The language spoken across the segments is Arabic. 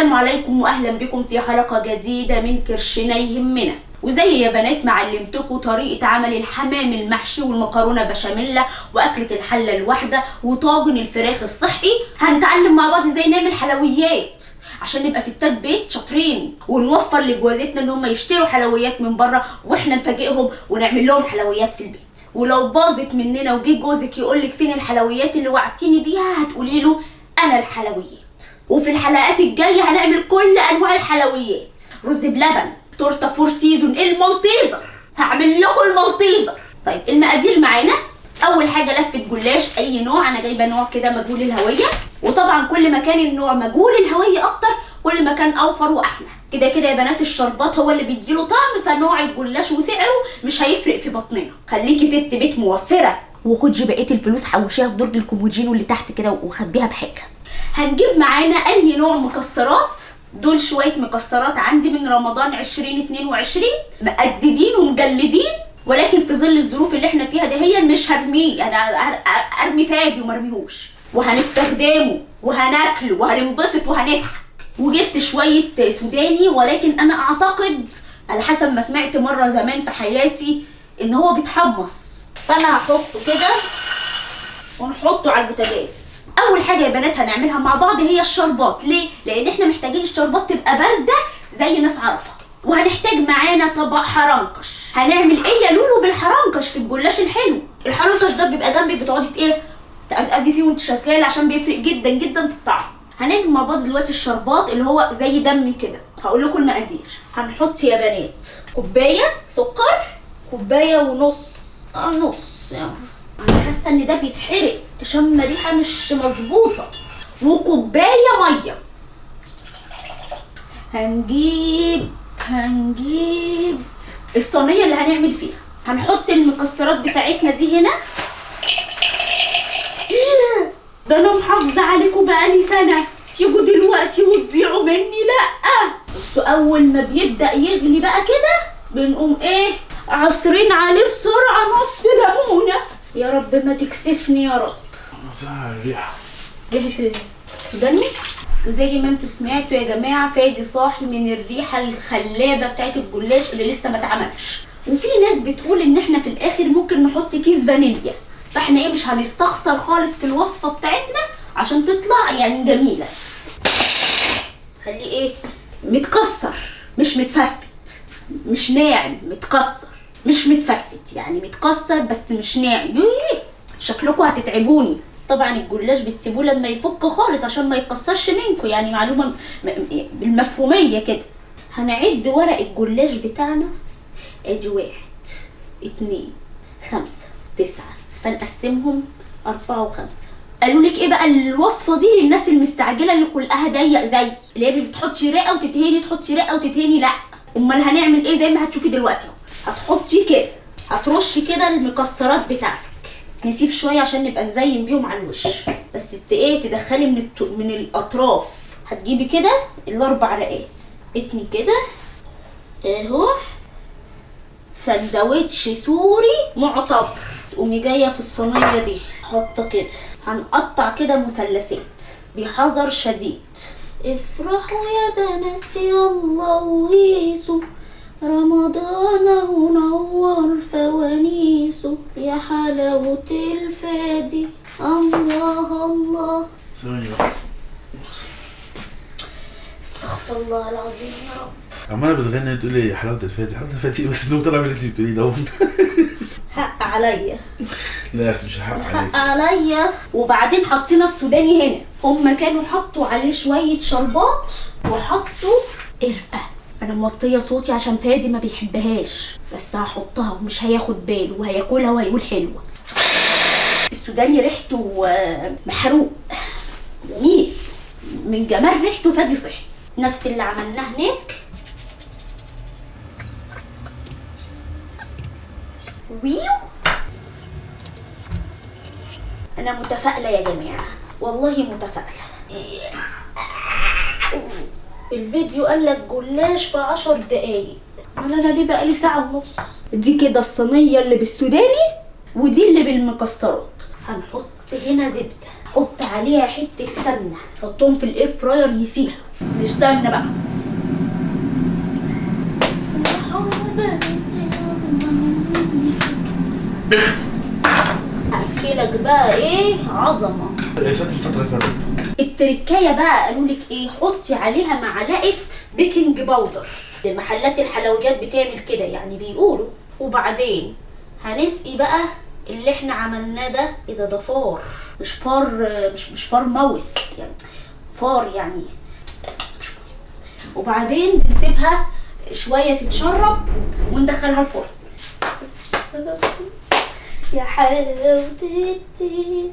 السلام عليكم واهلا بكم في حلقة جديدة من كرشنا يهمنا. وزي يا بنات ما علمتكم طريقة عمل الحمام المحشي والمكرونة بشاميلا واكلة الحلة الواحدة وطاجن الفراخ الصحي، هنتعلم مع بعض ازاي نعمل حلويات عشان نبقى ستات بيت شاطرين ونوفر لجوازتنا ان هم يشتروا حلويات من بره واحنا نفاجئهم ونعمل لهم حلويات في البيت. ولو باظت مننا وجي جوزك يقولك فين الحلويات اللي وعدتيني بيها، هتقولي له انا الحلويات. وفي الحلقات الجايه هنعمل كل انواع الحلويات، رز بلبن، تورته فور سيزون، المالتيزر، هعمل لكم المالتيزر. طيب المقادير معانا. اول حاجه لفه جلاش اي نوع، انا جايبه نوع كده مجهول الهويه، وطبعا كل ما كان النوع مجهول الهويه اكتر كل ما كان اوفر واحلى. كده كده يا بنات الشربات هو اللي بيديله طعم، فنوع الجلاش وسعره مش هيفرق في بطننا. خليكي ست بيت موفره وخدي بقيه الفلوس حوشيها في درج الكومودينو اللي تحت كده وخبيها بحاجه. هنجيب معانا اي نوع مكسرات، دول شويه مكسرات عندي من رمضان 2022 مقددين ومجلدين، ولكن في ظل الظروف اللي احنا فيها دهيا مش هرميه، انا ارمي فادي ومرميهوش، وهنستخدمه وهناكله وهننبسط وهنضحك. وجبت شويه سوداني، ولكن انا اعتقد على حسب ما سمعت مره زمان في حياتي ان هو بيتحمص، فانا هحطه كده ونحطه على البوتاجاز. اول حاجه يا بنات هنعملها مع بعض هي الشربات. ليه؟ لان احنا محتاجين الشربات تبقى بارده زي ناس عارفه. وهنحتاج معانا طبق حرنكش. هنعمل ايه يا لولو بالحرنكش في الجلاش الحلو؟ الحرنكش ده بيبقى جنبك بتقعدي ايه تقزقزي فيه وانت شغاله عشان بيفرق جدا جدا في الطعم. هنعمل مع بعض دلوقتي الشربات اللي هو زي دمي كده. هقول لكم المقادير. هنحط يا بنات كوبايه سكر، كوبايه ونص نص يعني، انا حاسه ان ده بيتحرق عشان ريحه مش مظبوطه، وكوبايه ميه. هنجيب الصينيه اللي هنعمل فيها، هنحط المكسرات بتاعتنا دي هنا. ده انا محافظه عليكم بقالي سنه، تيجوا دلوقتي وتضيعوا مني؟ لا. بصوا اول ما بيبدا يغلي بقى كده بنقوم ايه عصرين عليه بسرعه نص ليمونه. يا رب ما تكسفني يا رب. ريحه السوداني. وزي ما انتوا سمعتوا يا جماعه، فادي صاحي من الريحه الخلابه بتاعت الجلاش اللي لسه ما اتعملش. وفي ناس بتقول ان احنا في الاخر ممكن نحط كيس فانيليا، فاحنا ايه مش هنستخسر خالص في الوصفه بتاعتنا عشان تطلع يعني جميله. خليه ايه متكسر مش متفرفت، مش ناعم، متكسر مش متفرفت، يعني متكسر بس مش ناعم. شكلكم هتتعبوني. طبعا الجلاش بتسيبوه لما يفك خالص عشان ما يتكسرش منكم، يعني معلومه بالمفهوميه كده. هنعد ورق الجلاش بتاعنا، ادي 1 2 5 9، فنقسمهم 4 و5. قالوا لك ايه بقى الوصفه دي للناس المستعجله اللي خلقها ضيق زي اللي هي مش بتحطي رقه وتتهني، تحطي رقه وتتهني، لا. امال هنعمل ايه؟ زي ما هتشوفي دلوقتي اهو. هتحطي كده، هترشي كده المكسرات بتاعتك، نسيب شويه عشان نبقى نزين بيهم على الوش، بس ايه تدخلي من الاطراف. هتجيبي كده ال4 رقات، اتني كده اهو، سندوتش سوري معتبر. تقومي جايه في الصينيه دي حاطه كده، هنقطع كده مثلثات بحذر شديد. افرحوا يا بنات يلا وهيسوا، رمضان ونور فوانيسه، يا حلاوة الفادي الله الله. ثواني بقى، استغفر الله العظيم يا رب. عمالة بتغني تقول لي حلاوة الفاتي حلاوة الفاتي، بس انت طالع من اللي انت بتقوليه ده. حق عليا. لا يا اختي مش حق عليك. حق عليا. وبعدين حطينا السوداني هنا، هما كانوا حطوا عليه شوية شربات وحطوا قرفة. انا موطيه صوتي عشان فادي ما بيحبهاش، بس هحطها ومش هياخد باله وهياكلها وهيقول حلوه. السوداني ريحته محروق جميل، من جمال ريحته فادي صحي، نفس اللي عملناه هناك. ويو انا متفائله يا جماعه، والله متفائله. الفيديو قالك جلاش في 10 دقايق، انا ليه بقالي ساعة ونص. دي كده الصينية اللي بالسوداني ودي اللي بالمكسرات. هنحط هنا زبدة، حط عليها حتة سمنة، حطهم في الاير فراير يسيحوا. نستنى بقى. احكيلك بقى ايه عظمه. ستر سترك يا رب. التركايه بقى قالوا لك ايه، حطي عليها معلقه بيكنج باودر. المحلات الحلويات بتعمل كده يعني بيقولوا. وبعدين هنسقي بقى اللي احنا عملناه ده. ايه ده فار، مش فار، مش فار ماوس يعني، فار يعني. وبعدين بنسيبها شويه تتشرب وندخلها الفرن. يا حلاوتي.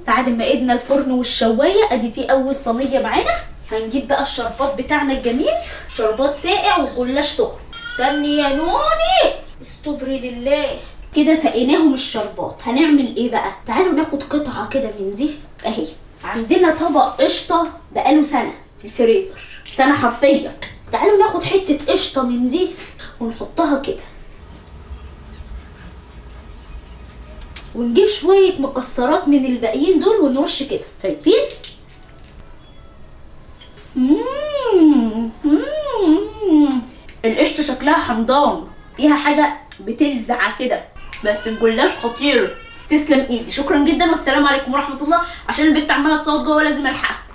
بعد ما ايدنا الفرن والشوايه، ادي دي اول صينيه معانا. هنجيب بقى الشربات بتاعنا الجميل، شربات ساقع وجلاش سخن. استني يا نوني، استبري لله. كده سقيناهم الشربات. هنعمل ايه بقى؟ تعالوا ناخد قطعه كده من دي اهي. عندنا طبق قشطه بقاله سنه في الفريزر، سنه حرفيا. تعالوا ناخد حته قشطه من دي ونحطها كده، ونجيب شويه مكسرات من الباقيين دول ونرش كده. شايفين؟ القشطه شكلها حمضان، فيها حاجه بتلزع كده، بس الجلاش خطير. تسلم ايدي، شكرا جدا والسلام عليكم ورحمه الله. عشان البنت عماله تصوت جوه لازم الحقها.